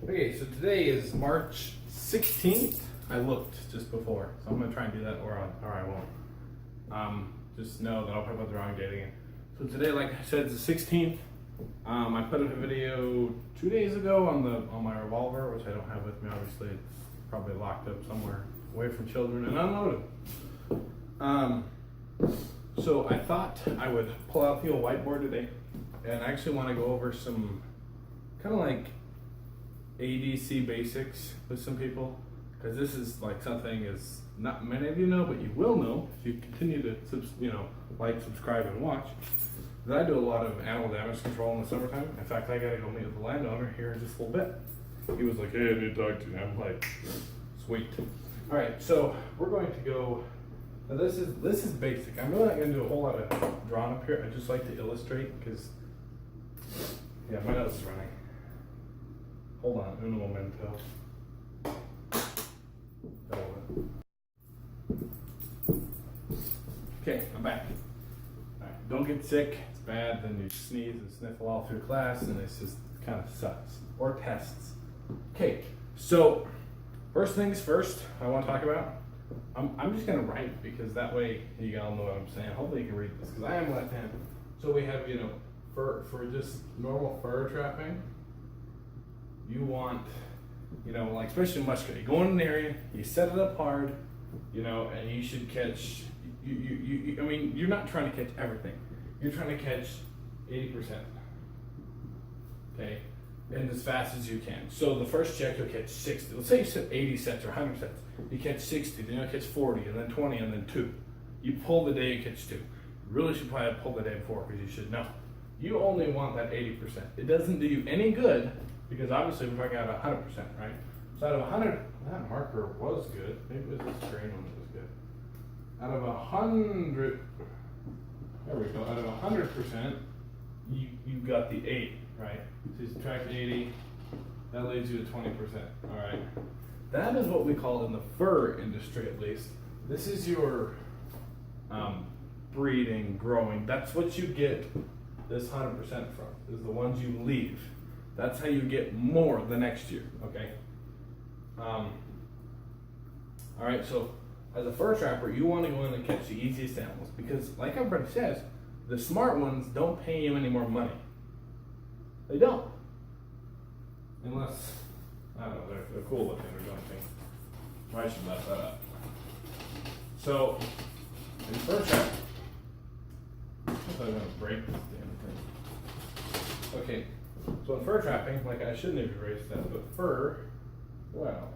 Okay, so today is March 16th. I looked just before, so I'm gonna try and do that or I won't. Just know that I'll probably put the wrong date again. So today, like I said, is the 16th. I put up a video 2 days ago on my revolver, which I don't have with me. Obviously, it's probably locked up somewhere away from children and unloaded. So I thought I would pull out the old whiteboard today, and I actually want to go over some kind of like ADC basics with some people, because this is like something is not many of you know, but you will know if you continue to like, subscribe, and watch. I do a lot of animal damage control in the summertime. In fact, I gotta go meet with the landowner here in just a little bit. He was like, "Hey, I need to talk to you." I'm like, "Sweet." All right, so we're going to go. Now this is basic. I'm really not gonna do a whole lot of drawing up here. I just like to illustrate because, yeah, my nose is running. Hold on, un momento. Okay, I'm back. All right, don't get sick. It's bad. Then you sneeze and sniffle all through class, and it's just kind of sucks. Or tests. Okay, so first things first, I want to talk about. I'm just gonna write because that way you all know what I'm saying. Hopefully you can read this because I am left-handed. So we have, for just normal fur trapping, you want, like especially musket, you go in an area, you set it up hard, and you should catch. I mean, you're not trying to catch everything. You're trying to catch 80%. Okay, and as fast as you can. So the first check you'll catch 60. Let's say you set 80 sets or 100 sets. You catch 60, then you'll catch 40, and then 20, and then 2. You pull the day you catch 2. You really should probably pull the day before because you should know. You only want that 80%. It doesn't do you any good because obviously we're talking about 100%, right? So out of 100, that marker was good. Maybe it was this green one that was good. Out of 100, there we go. Out of 100%, you got the 80, right? So you subtract 80, that leaves you to 20%. All right. That is what we call in the fur industry, at least. This is your breeding, growing. That's what you get this 100% from, is the ones you leave. That's how you get more the next year, okay? All right, so as a fur trapper, you want to go in and catch the easiest animals because, like everybody says, the smart ones don't pay you any more money. They don't. Unless, I don't know, they're cool looking or something. I should mess that up. So, in fur trap, I'm going to break this damn thing. Okay, so in fur trapping, like I shouldn't have erased that, but fur, wow.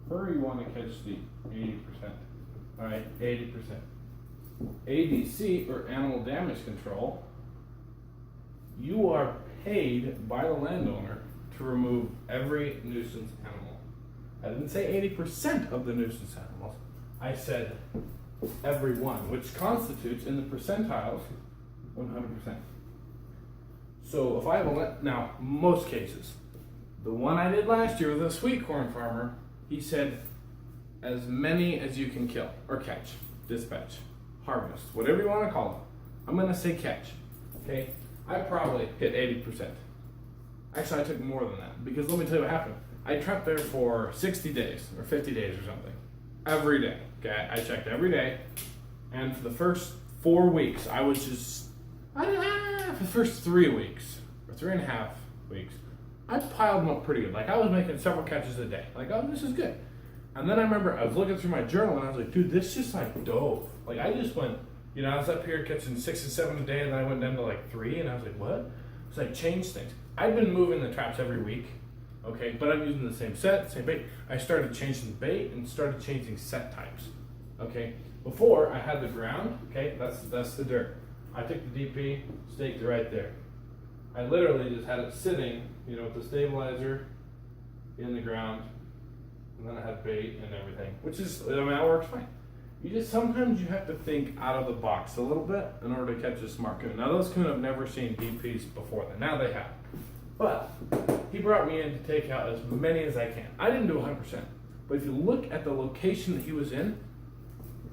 Fur, you want to catch the 80%. All right, 80%. ADC, or animal damage control, you are paid by the landowner to remove every nuisance animal. I didn't say 80% of the nuisance animals. I said every one, which constitutes in the percentiles 100%. So if I have now most cases, the one I did last year with a sweet corn farmer, he said as many as you can kill or catch, dispatch, harvest, whatever you want to call it. I'm going to say catch. Okay, I probably hit 80%. Actually, I took more than that because let me tell you what happened. I trapped there for 60 days or 50 days or something, every day. Okay, I checked every day, and for the first 4 weeks, I was just, for the first 3 weeks or 3.5 weeks, I piled them up pretty good. Like I was making several catches a day. Like, oh, this is good. And then I remember I was looking through my journal and I was like, dude, this just like dove. Like I just went, I was up here catching 6 and 7 a day, and then I went down to like 3, and I was like, what? So I changed things. I've been moving the traps every week, okay, but I'm using the same set, same bait. I started changing the bait and started changing set types, okay. Before I had the ground, okay, that's the dirt. I took the DP, staked it right there. I literally just had it sitting, with the stabilizer in the ground, and then I had bait and everything, which is, that works fine. Sometimes you have to think out of the box a little bit in order to catch a smart coon. Now those coon have never seen DPs before then. Now they have. But he brought me in to take out as many as I can. I didn't do 100%. But if you look at the location that he was in,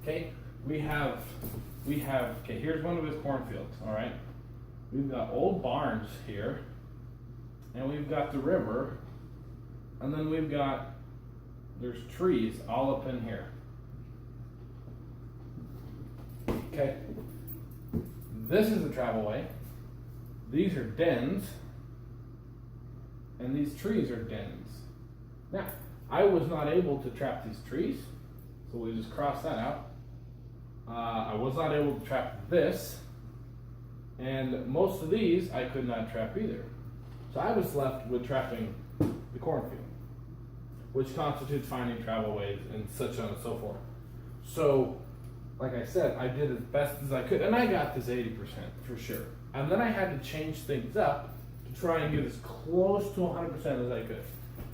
okay, we have, okay, here's one of his cornfields, all right? we've got old barns here, and we've got the river, and then there's trees all up in here. Okay, this is the travelway. These are dens, and these trees are dens. Now, I was not able to trap these trees, so we just crossed that out. I was not able to trap this, and most of these I could not trap either. So I was left with trapping the cornfield, which constitutes finding travelways and such on and so forth. So, like I said, I did as best as I could, and I got this 80% for sure. And then I had to change things up to try and get as close to 100% as I could.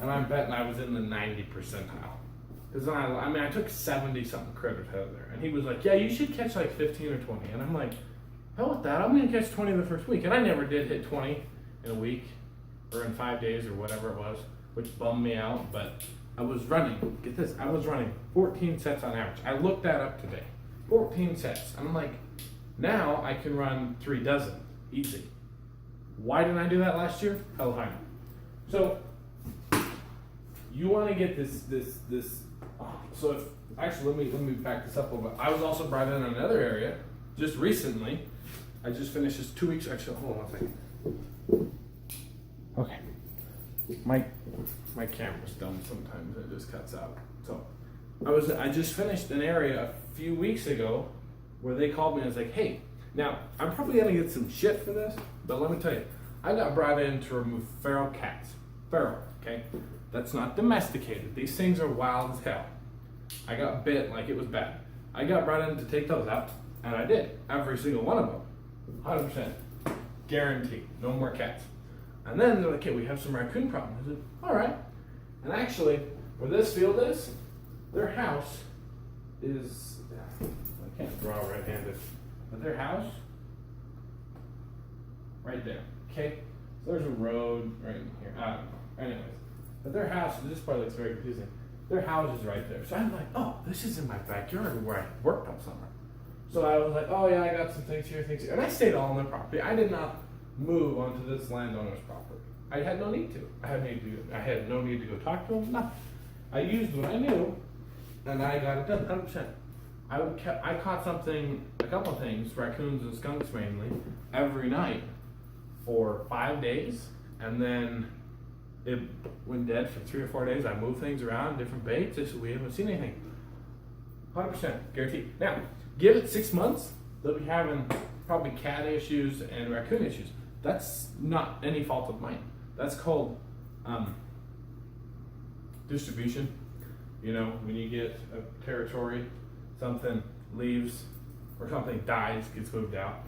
And I'm betting I was in the 90 percentile. Because I took 70 something critters out of there. And he was like, yeah, you should catch like 15 or 20. And I'm like, hell with that, I'm gonna catch 20 the first week. And I never did hit 20 in a week or in 5 days or whatever it was, which bummed me out. But I was running, get this, I was running 14 sets on average. I looked that up today, 14 sets. And I'm like, now I can run 3 dozen, easy. Why didn't I do that last year? Hell if I know. So, you want to get this. So if actually, let me back this up a little bit. I was also brought in another area just recently. I just finished this 2 weeks. Actually, hold on a second. Okay, my camera's dumb sometimes. It just cuts out. So I just finished an area a few weeks ago where they called me and was like, hey, now I'm probably gonna get some shit for this, but let me tell you, I got brought in to remove feral cats. Feral, okay? That's not domesticated. These things are wild as hell. I got bit like it was bad. I got brought in to take those out, and I did. Every single one of them. 100%. Guaranteed. No more cats. And then they're like, okay, we have some raccoon problems. I said, all right. And actually, where this field is, their house is, I can't draw right-handed, but their house, right there, okay? So there's a road right in here. I don't know. Anyways. But their house, this part looks very confusing. Their house is right there. So I'm like, oh, this is in my backyard where I worked all summer. So I was like, oh yeah, I got some things here. And I stayed all on their property. I did not move onto this landowner's property. I had no need to. I had no need to go talk to him, nothing. I used what I knew, and I got it done, 100%. I caught a couple of things, raccoons and skunks mainly, every night for 5 days, and then it went dead for 3 or 4 days. I moved things around, different baits. I said, we haven't seen anything. 100% guaranteed. Now, give it 6 months, they'll be having probably cat issues and raccoon issues. That's not any fault of mine. That's called distribution. You know, when you get a territory, something leaves or something dies, gets moved out.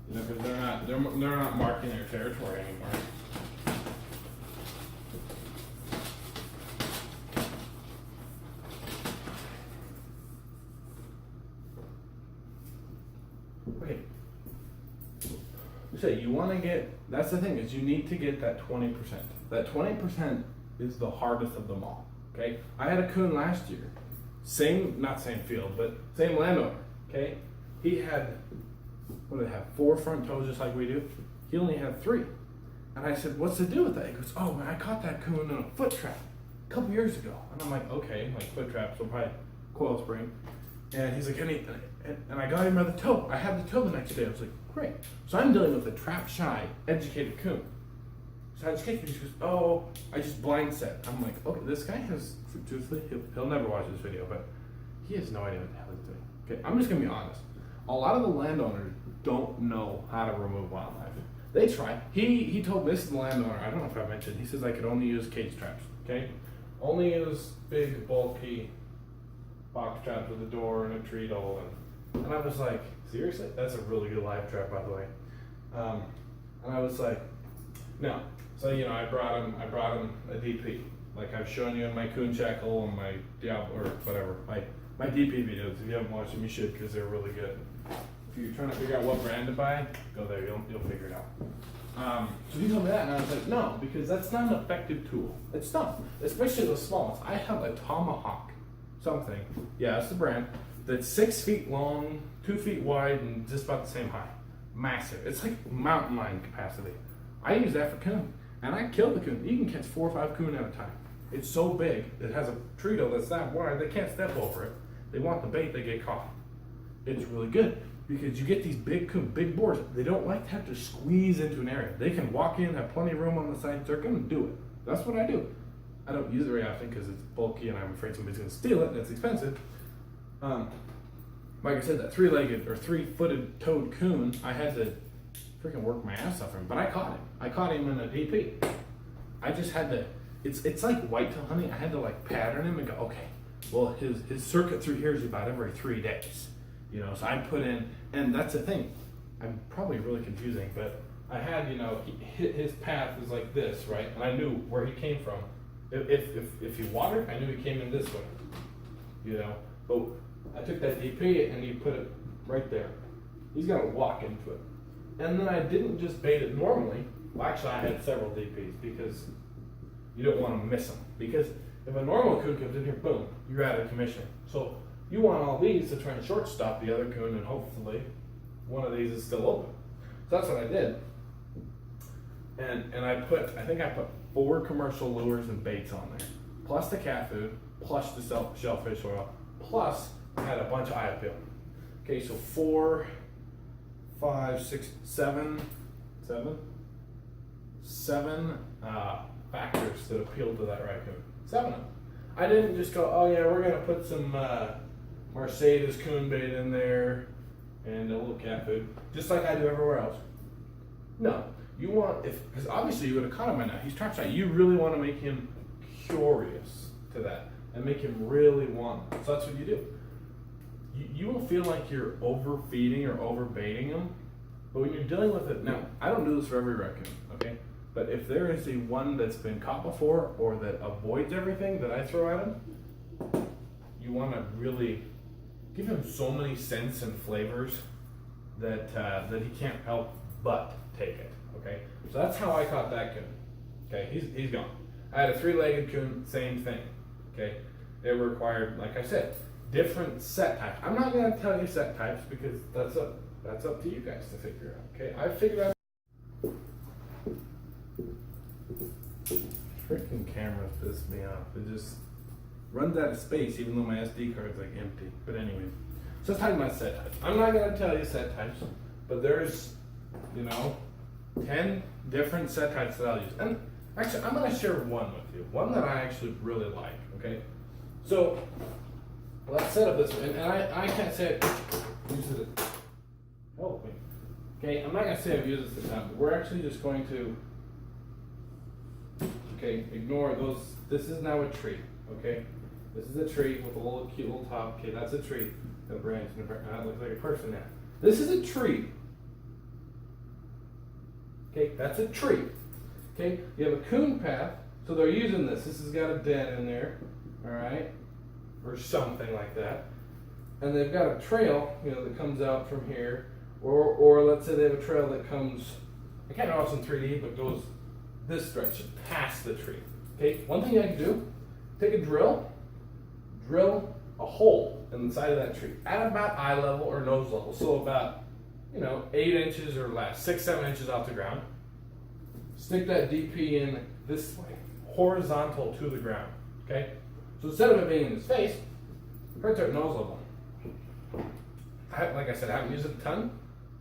You know, because they're not marking their territory anymore. Okay. So you want to get, that's the thing, is you need to get that 20%. That 20% is the hardest of them all. Okay? I had a coon last year. Not same field, but same landowner. Okay? He had, what did he have? 4 front toes just like we do. He only had 3. And I said, what's the deal with that? He goes, oh man, I caught that coon in a foot trap a couple years ago. And I'm like, okay, like foot traps will probably coil spring. And he's like, and I got him by the toe. I had the toe the next day. I was like, great. So I'm dealing with a trap shy, educated coon. So I just kicked him. He goes, oh, I just blind set. I'm like, okay, this guy has, truthfully, he'll never watch this video, but he has no idea what the hell he's doing. Okay, I'm just gonna be honest. A lot of the landowners don't know how to remove wildlife. They try. He told me, this is the landowner, I don't know if I mentioned, he says I could only use cage traps, okay? Only use big, bulky box traps with a door and a treadle. And I was like, seriously? That's a really good live trap, by the way. And I was like, no. So, you know, I brought him a DP. Like I've shown you in my coon shackle and my Diablo, or whatever, my DP videos. If you haven't watched them, you should, because they're really good. If you're trying to figure out what brand to buy, go there, you'll figure it out. So he told me that, and I was like, no, because that's not an effective tool. It's not, especially the small ones. I have a Tomahawk something, yeah, that's the brand, that's 6 feet long, 2 feet wide, and just about the same high. massive. It's like mountain lion capacity. I use that for coon, and I kill the coon. You can catch 4 or 5 coon at a time. It's so big, it has a treadle that's that wide, they can't step over it. They want the bait, they get caught. It's really good because you get these big coon, big boars. They don't like to have to squeeze into an area. They can walk in, have plenty of room on the sides. They're gonna do it. That's what I do. I don't use it very often because it's bulky and I'm afraid somebody's gonna steal it and it's expensive. Like I said, that 3-legged or 3-footed toed coon, I had to freaking work my ass off for him, but I caught him. I caught him in a DP. I just had to, it's like whitetail hunting. I had to like pattern him and go, okay, well his circuit through here is about every 3 days. You know, so I put in, and that's the thing. I'm probably really confusing, but I had, you know, his path is like this, right? And I knew where he came from. If he watered, I knew he came in this way. You know, but I took that DP and you put it right there. He's gonna walk into it. And then I didn't just bait it normally. Well, actually, I had several DPs because you don't want to miss them. Because if a normal coon comes in here, boom, you're out of commission. So you want all these to try and short stop the other coon, and hopefully one of these is still open. So that's what I did. And I think I put 4 commercial lures and baits on there, plus the cat food, plus the shellfish oil, plus I had a bunch of eye appeal. Okay, so 4, 5, 6, 7 factors that appealed to that raccoon. 7 of them. I didn't just go, oh yeah, we're gonna put some Mercedes coon bait in there and a little cat food, just like I do everywhere else. No, you want, because obviously you would have caught him by now. He's trapped shot. You really want to make him curious to that and make him really want it. So that's what you do. You will feel like you're overfeeding or overbaiting him, but when you're dealing with it, now I don't do this for every raccoon, okay? But if there is a one that's been caught before or that avoids everything that I throw at him, you want to really give him so many scents and flavors that he can't help but take it. Okay, so that's how I caught that coon. Okay, he's gone. I had a 3-legged coon, same thing. Okay, it required, like I said, different set types. I'm not going to tell you set types because that's up to you guys to figure out. Okay, I figured out. Freaking cameras piss me off. It just runs out of space even though my SD card's like empty. But anyway, so let's talk about set types. I'm not going to tell you set types, but there's, 10 different set types that I'll use. And actually, I'm going to share one with you. One that I actually really like, okay? So, let's set up this one. And I can't say it uses it. Help me. Okay, I'm not going to say I've used this a ton, but we're actually just going to, okay, ignore those. This is now a tree, okay? This is a tree with a little cute little top. Okay, that's a tree. A branch and a branch. That looks like a person now. This is a tree. Okay, that's a tree. Okay, you have a coon path, so they're using this. This has got a den in there, all right, or something like that. And they've got a trail, that comes out from here, or let's say they have a trail that comes, I can't know if it's in 3D, but goes this direction, past the tree. Okay, one thing I can do, take a drill a hole in the side of that tree at about eye level or nose level, so about 8 inches or less, 6, 7 inches off the ground. Stick that DP in this way, horizontal to the ground, okay? So instead of it being in his face, right there at nose level. Like I said, I haven't used it a ton,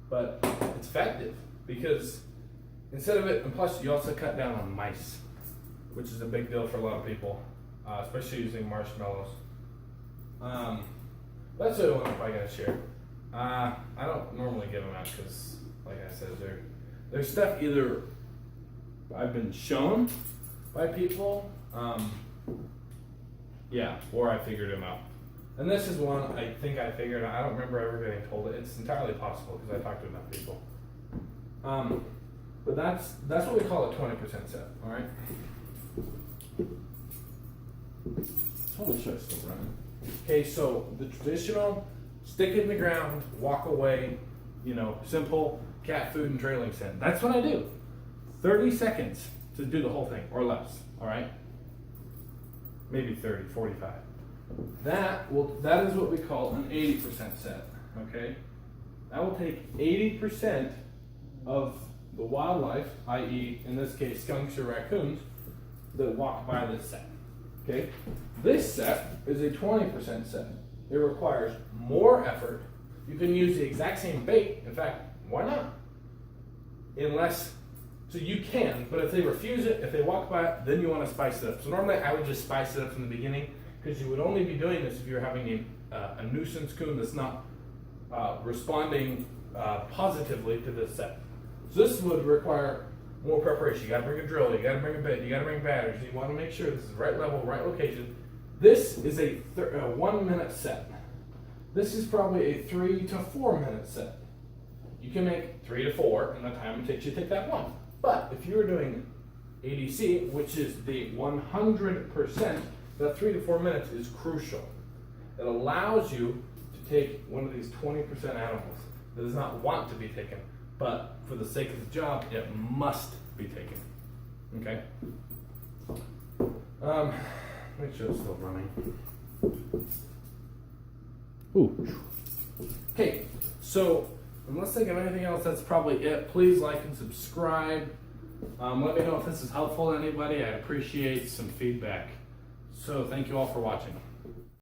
but it's effective because instead of it, and plus you also cut down on mice, which is a big deal for a lot of people, especially using marshmallows. That's the other one I'm probably going to share. I don't normally give them out because, like I said, they're stuff either I've been shown by people, or I figured them out. And this is one I think I figured out. I don't remember ever getting told it. It's entirely possible because I talked to enough people. But that's what we call a 20% set. All right. How much should I still run? Okay, so the traditional. Stick it in the ground, walk away, simple cat food and trailing scent. That's what I do. 30 seconds to do the whole thing, or less, all right? Maybe 30, 45. That is what we call an 80% set, okay? That will take 80% of the wildlife, i.e. in this case skunks or raccoons, that walk by this set. Okay? This set is a 20% set. It requires more effort. You can use the exact same bait. In fact, why not? So you can, but if they refuse it, if they walk by it, then you want to spice it up. So normally I would just spice it up from the beginning, because you would only be doing this if you're having a nuisance coon that's not responding positively to this set. So this would require more preparation. You got to bring a drill, you got to bring a bit, you got to bring batteries. You want to make sure this is the right level, right location. This is a 1 minute set. This is probably a 3 to 4 minute set. You can make 3 to 4 in the time it takes you to take that one. But if you're doing ADC, which is the 100%, that 3 to 4 minutes is crucial. It allows you to take one of these 20% animals that does not want to be taken, but for the sake of the job, it must be taken. Okay? Make sure it's still running. Ooh. Okay, so unless I think of anything else, that's probably it. Please like and subscribe. Let me know if this is helpful to anybody. I appreciate some feedback. So thank you all for watching.